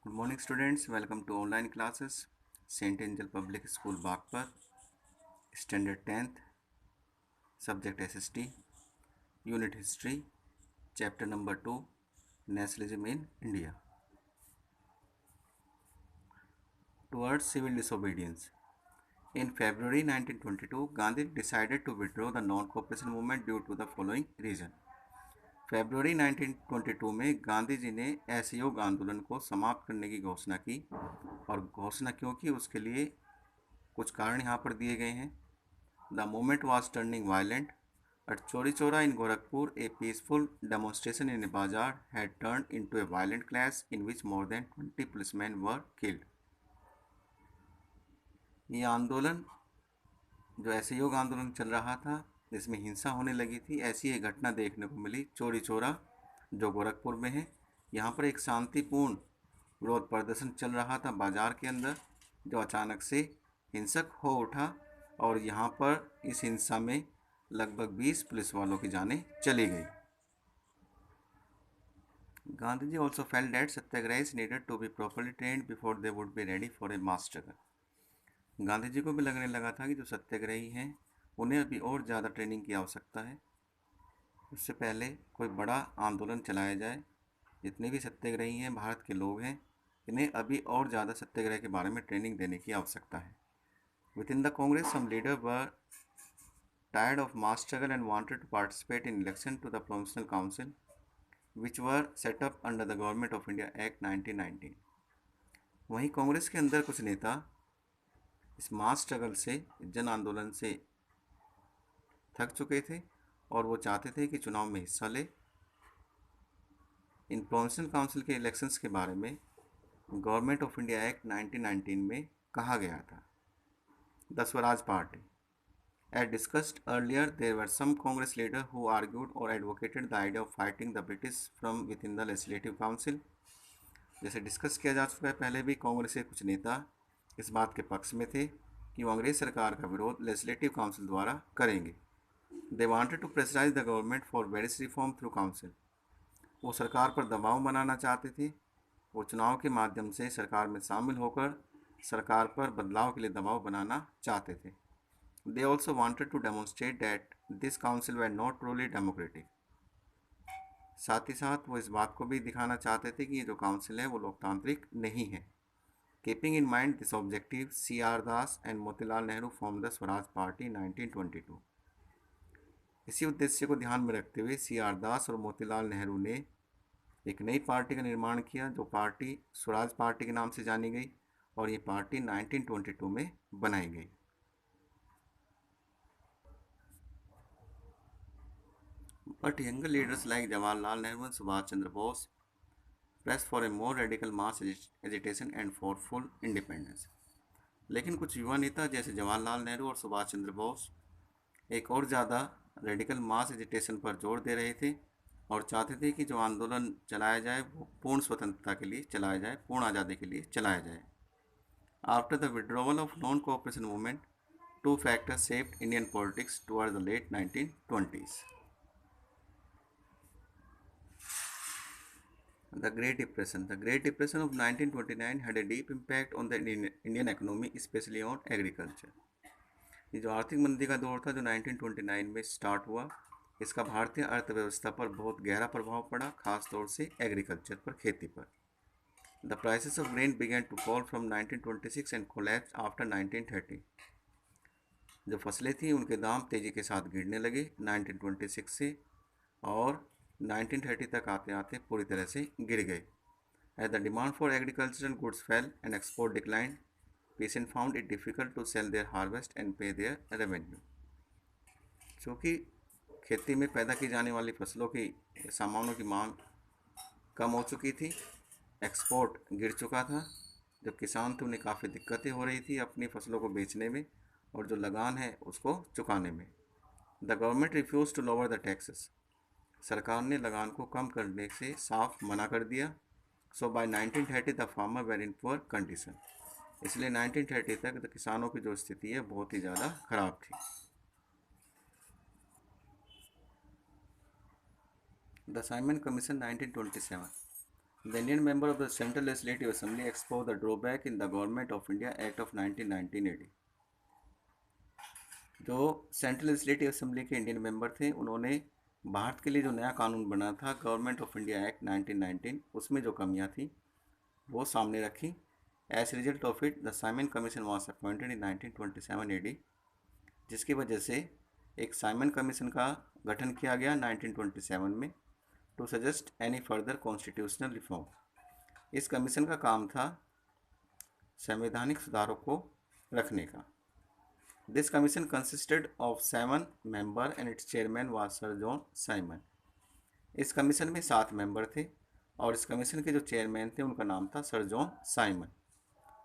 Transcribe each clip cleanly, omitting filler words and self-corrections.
Good morning students, welcome to online classes. St. Angel Public School Bagpat, Standard 10th, Subject SST, Unit History, Chapter number 2, Nationalism in India. Towards Civil Disobedience. In February 1922, Gandhi decided to withdraw the non-cooperation movement due to the following reason. फरवरी 1922 में गांधी जी ने असहयोग आंदोलन को समाप्त करने की घोषणा की और घोषणा क्यों की उसके लिए कुछ कारण यहाँ पर दिए गए हैं. The movement was turning violent. At Chori Chora in Gorakhpur, a peaceful demonstration in a bazaar had turned into a violent clash in which more than 20 policemen were killed. ये आंदोलन जो असहयोग आंदोलन चल रहा था जिसमें हिंसा होने लगी थी, ऐसी एक घटना देखने को मिली चोरी चोरा जो गोरखपुर में है. यहाँ पर एक शांतिपूर्ण विरोध प्रदर्शन चल रहा था बाजार के अंदर, जो अचानक से हिंसक हो उठा और यहाँ पर इस हिंसा में लगभग 20 पुलिस वालों की जानें चली गई. Gandhi ji also felt that satyagrahis needed to be properly trained before they would be ready for a mass struggle. Gandhi ji को भी लगने लगा था कि जो सत्याग्रही हैं उन्हें अभी और ज़्यादा ट्रेनिंग की आवश्यकता है. उससे पहले कोई बड़ा आंदोलन चलाया जाए. जितने भी सत्याग्रही हैं भारत के लोग हैं, इन्हें अभी और ज़्यादा सत्याग्रह के बारे में ट्रेनिंग देने की आवश्यकता है. Within the Congress, some leaders were tired of mass struggle and wanted to participate in election to the Provincial Council, which were set up under the Government of India Act 1919. वहीं कांग्रेस के अंदर कुछ नेता इस मास स्ट्रगल से, जन आंदोलन से थक चुके थे और वो चाहते थे कि चुनाव में हिस्सा ले. इन प्रोविंशियल काउंसिल के इलेक्शंस के बारे में गवर्नमेंट ऑफ इंडिया एक्ट 1919 में कहा गया था. The Swaraj Party. As discussed earlier, there were some Congress leaders who argued or advocated the idea of fighting the British from within the Legislative Council. जैसे discuss किया जा चुका है पहले भी, कांग्रेस के कुछ नेता इस बात के पक्ष में थे कि वो अंग्रेज सरकार का विरोध लेजिस्लेटिव काउंसिल द्वारा करेंगे. They wanted to pressurize the government for various reform through council. वो सरकार पर दबाव बनाना चाहते थे. वो चुनाव के माध्यम से सरकार में शामिल होकर सरकार पर बदलाव के लिए दबाव बनाना चाहते थे. They also wanted to demonstrate that this council were not truly democratic. साथ ही साथ वो इस बात को भी दिखाना चाहते थे कि ये जो काउंसिल है वो लोकतांत्रिक नहीं है. Keeping in mind this objective, C.R. Das and Motilal Nehru formed the Swaraj Party 1922. इसी उद्देश्य को ध्यान में रखते हुए C.R. दास और मोतीलाल नेहरू ने एक नई पार्टी का निर्माण किया जो पार्टी स्वराज पार्टी के नाम से जानी गई और ये पार्टी 1922 में बनाई गई. But younger leaders like Jawaharlal Nehru and Subhash Chandra Bose pressed for a more radical mass agitation and for full independence. लेकिन कुछ युवा नेता जैसे जवाहरलाल नेहरू और सुभाष चंद्र बोस एक और ज़्यादा रेडिकल मास एजिटेशन पर जोर दे रहे थे और चाहते थे कि जो आंदोलन चलाया जाए वो पूर्ण स्वतंत्रता के लिए चलाया जाए, पूर्ण आज़ादी के लिए चलाया जाए. After the withdrawal of non cooperation movement, two factors shaped Indian politics towards the late 1920s. The Great Depression. The Great Depression of 1929 had a deep impact on the Indian economy, especially on agriculture. ये जो आर्थिक मंदी का दौर था जो 1929 में start हुआ, इसका भारतीय अर्थव्यवस्था पर बहुत गहरा प्रभाव पड़ा, खास तौर से एग्रीकल्चर पर, खेती पर. The prices of grain began to fall from 1926 and collapsed after 1930. जो फसलें थी उनके दाम तेज़ी के साथ गिरने लगे 1926 से और 1930 तक आते आते पूरी तरह से गिर गए. As the demand for agricultural goods fell and export declined, peasants found it difficult to sell their harvest and pay their revenue. क्योंकि खेती में पैदा की जाने वाली फसलों की सामानों की मांग कम हो चुकी थी, एक्सपोर्ट गिर चुका था, जब किसान थे उन्हें काफ़ी दिक्कतें हो रही थी अपनी फसलों को बेचने में और जो लगान है उसको चुकाने में. The government refuse to lower the taxes. सरकार ने लगान को कम करने से साफ मना कर दिया. So by 1930 the farmer were in poor condition. इसलिए 1930 तक द किसानों की जो स्थिति है बहुत ही ज़्यादा खराब थी. The Simon commission 1927. The Indian member of the Central Legislative Assembly exposed the drawback in the Government of India Act of 1919 AD. जो सेंट्रल लेजिस्लेटिव असेंबली के इंडियन मेंबर थे, उन्होंने भारत के लिए जो नया कानून बना था गवर्नमेंट ऑफ इंडिया एक्ट 1919, उसमें जो कमियां थी वो सामने रखी। As result of it the Simon commission was appointed in 1927 AD, जिसकी वजह से एक साइमन कमीशन का गठन किया गया 1927 में to suggest any further constitutional reform. इस कमीशन का काम था संवैधानिक सुधारों को रखने का। This commission consisted of 7 member and its chairman was sir John Simon. इस कमीशन में 7 मेंबर थे और इस कमीशन के जो चेयरमैन थे उनका नाम था sir John Simon.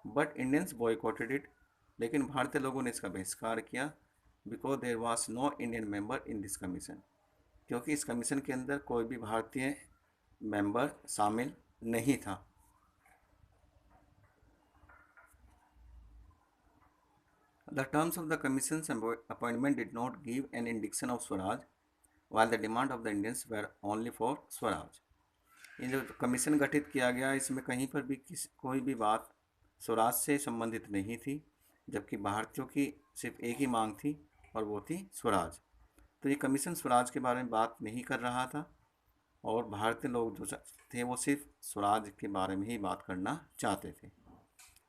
But Indians boycotted it, लेकिन भारतीय लोगों ने इसका बहिष्कार किया because there was no Indian member in this commission, क्योंकि इस कमीशन के अंदर कोई भी भारतीय मेंबर शामिल नहीं था। The terms of the commission's appointment did not give an indication of Swaraj, while the demand of the Indians were only for Swaraj. ये जो कमीशन गठित किया गया इसमें कहीं पर भी कोई भी बात स्वराज से संबंधित नहीं थी, जबकि भारतीयों की सिर्फ एक ही मांग थी और वो थी स्वराज। तो ये कमीशन स्वराज के बारे में बात नहीं कर रहा था और भारतीय लोग जो थे वो सिर्फ स्वराज के बारे में ही बात करना चाहते थे।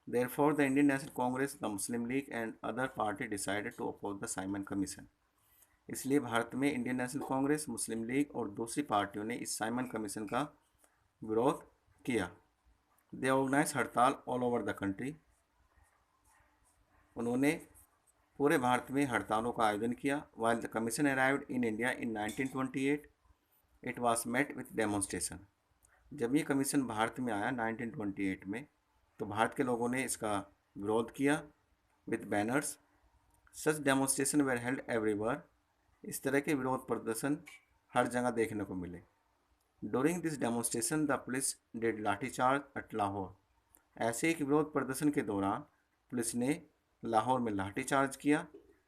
Therefore, the Indian National Congress, the Muslim League and other party decided to oppose the Simon Commission. इसलिए भारत में इंडियन नेशनल कांग्रेस, मुस्लिम लीग और दूसरी पार्टियों ने इस साइमन कमीशन का विरोध किया। दे ऑर्गेनाइज हड़ताल ऑल ओवर द कंट्री। उन्होंने पूरे भारत में हड़तालों का आयोजन किया। While the commission arrived in India in 1928, it was met with demonstration. जब ये कमीशन भारत में आया 1928 में, तो भारत के लोगों ने इसका विरोध किया with banners. Such demonstration were held everywhere. इस तरह के विरोध प्रदर्शन हर जगह देखने को मिले। During this demonstration the police did lathi charge at Lahore. ऐसे एक विरोध प्रदर्शन के दौरान पुलिस ने लाहौर में लाठीचार्ज किया।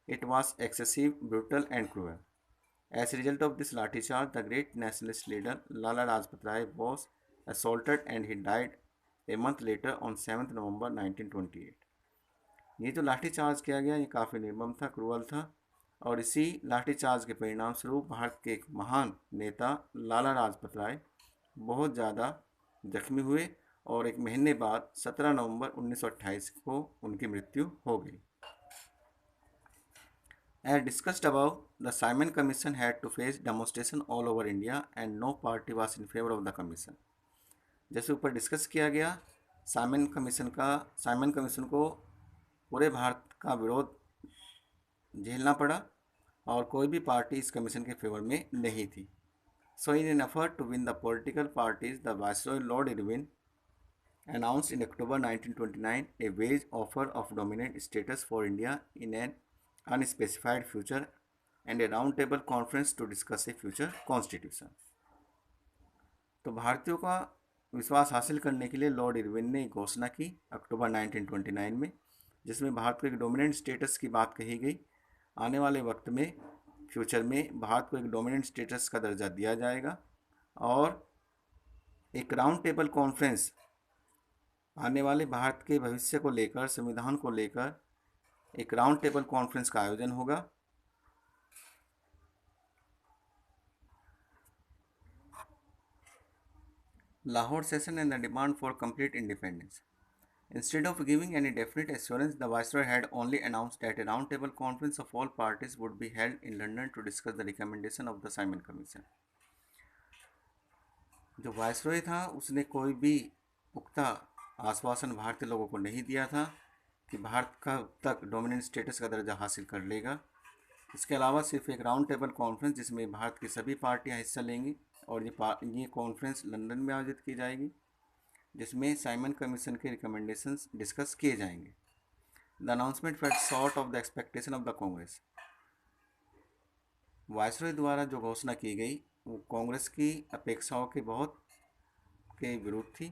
It was excessive, brutal and cruel. As result of this lathi charge the great nationalist leader Lala Lajpat Rai was assaulted and he died a month later on 7 November 1928। ये जो लाठीचार्ज किया गया ये काफ़ी निर्मम था, क्रूअल था, और इसी लाठीचार्ज के परिणाम स्वरूप भारत के एक महान नेता लाला लाजपत राय बहुत ज़्यादा जख्मी हुए और एक महीने बाद 17 नवंबर 1928 को उनकी मृत्यु हो गई। As discussed above, the Simon Commission had to face demonstration all over India and no party was in favor of the commission. जैसे ऊपर डिस्कस किया गया, साइमन कमीशन को पूरे भारत का विरोध झेलना पड़ा और कोई भी पार्टी इस कमीशन के फेवर में नहीं थी। So in an effort to win the political parties the viceroy Lord Irwin announced in October 1929 a wage offer of dominant status for India in an unspecified future and a round table conference to discuss a future constitution. तो भारतीयों का विश्वास हासिल करने के लिए Lord Irwin ने घोषणा की अक्टूबर 1929 में, जिसमें भारत को एक डोमिनेंट स्टेटस की बात कही गई। आने वाले वक्त में फ्यूचर में भारत को एक डोमिनेंट स्टेटस का दर्जा दिया जाएगा और एक राउंड टेबल कॉन्फ्रेंस आने वाले भारत के भविष्य को लेकर, संविधान को लेकर एक राउंड टेबल कॉन्फ्रेंस का आयोजन होगा। Lahore session and the demand for complete independence. Instead of giving any definite assurance, the Viceroy had only announced that a round-table conference of all parties would be held in London to discuss the recommendation of the Simon Commission. जो viceroy था उसने कोई भी पुख्ता आश्वासन भारतीय लोगों को नहीं दिया था कि भारत का तक डोमिनेंट स्टेटस का दर्जा हासिल कर लेगा। इसके अलावा सिर्फ एक राउंड टेबल कॉन्फ्रेंस जिसमें भारत की सभी पार्टियां हिस्सा लेंगी और ये कॉन्फ्रेंस लंदन में आयोजित की जाएगी, जिसमें साइमन कमीशन के रिकमेंडेशंस डिस्कस किए जाएंगे। The announcement fail short of the expectation of the Congress. Viceroy द्वारा जो घोषणा की गई वो कांग्रेस की अपेक्षाओं के बहुत के विरुद्ध थी।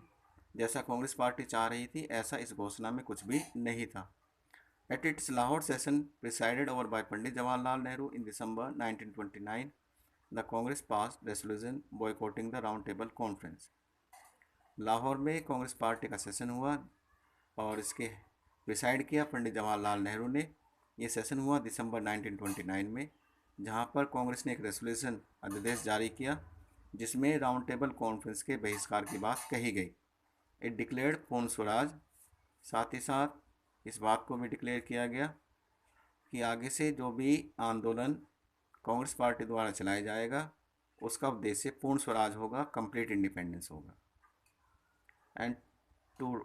जैसा कांग्रेस पार्टी चाह रही थी ऐसा इस घोषणा में कुछ भी नहीं था। At its Lahore session presided over by Pandit Jawaharlal Nehru in December 1929, the Congress pass resolution boycotting the round table conference. Lahore में कांग्रेस पार्टी का सेशन हुआ और इसके प्रिसाइड किया पंडित जवाहरलाल नेहरू ने। ये सेशन हुआ दिसंबर 1929 में, जहां पर कांग्रेस ने एक रेजोल्यूशन अध्यादेश जारी किया जिसमें राउंड टेबल कॉन्फ्रेंस के बहिष्कार की बात कही गई। इट डिक्लेयर्ड पूर्ण स्वराज। साथ ही साथ इस बात को भी डिक्लेयर किया गया कि आगे से जो भी आंदोलन कांग्रेस पार्टी द्वारा चलाया जाएगा उसका उद्देश्य पूर्ण स्वराज होगा, कंप्लीट इंडिपेंडेंस होगा। And to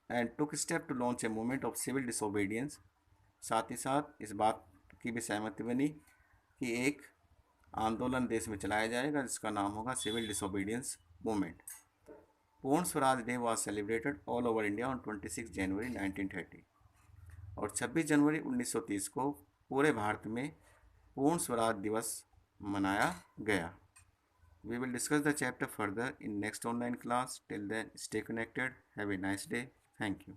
end took step to launch a movement of civil disobedience. साथ ही साथ इस बात की भी सहमति बनी कि एक आंदोलन देश में चलाया जाएगा जिसका नाम होगा civil disobedience movement. Purna Swaraj day was celebrated all over India on 26 January 1930 और 26 जनवरी 1930 को पूरे भारत में पूर्ण स्वराज दिवस मनाया गया। We will discuss the chapter further in next online class. Till then, stay connected. Have a nice day. Thank you.